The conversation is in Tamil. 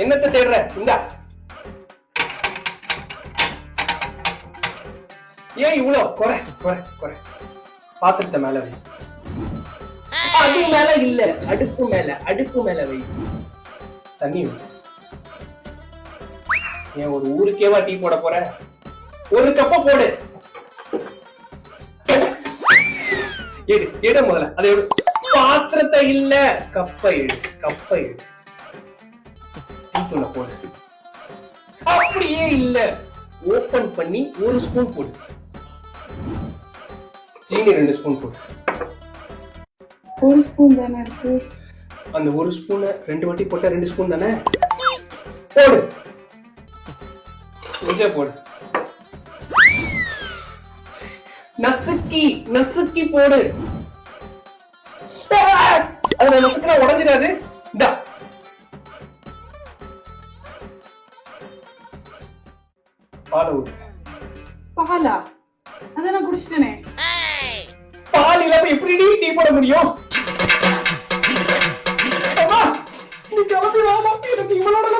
என்னத்த தேடுற? இந்தா. ஏன் இவ்வளோ குறை குறை குறை? பாத்திரத்தை மேல வை. அது மேல இல்ல, அடுப்பு மேல வை. தண்ணி வை. ஏன் ஒரு ஊருக்கேவா டீ போட போற? ஒரு கப்ப போடு. எடு முதல்ல. அதை எடு. பாத்திரத்தை இல்ல, கப்பை எடு. தூளை போடு. அப்படியே இல்ல, ஓபன் பண்ணி 1 ஸ்பூன் போடு. சீனி 2 ஸ்பூன் போடு. 1 ஸ்பூன் தானே இருக்கு. அந்த 1 ஸ்பூனை 2 வாட்டி போட்டா 2 ஸ்பூன் தானே? போடு. கொஞ்சம் போடு. நசுக்கி போடு. அதுல நசுக்கினா உடஞ்சிடாது. இந்தா. பால் ஊத்து. பாலா? அத நான் குடிச்சிட்டேனே. பால் இல்லாம எப்படி டீ போட முடியும்? அம்மா, நீ கிளம்பி வாமா. எனக்கு இவளோட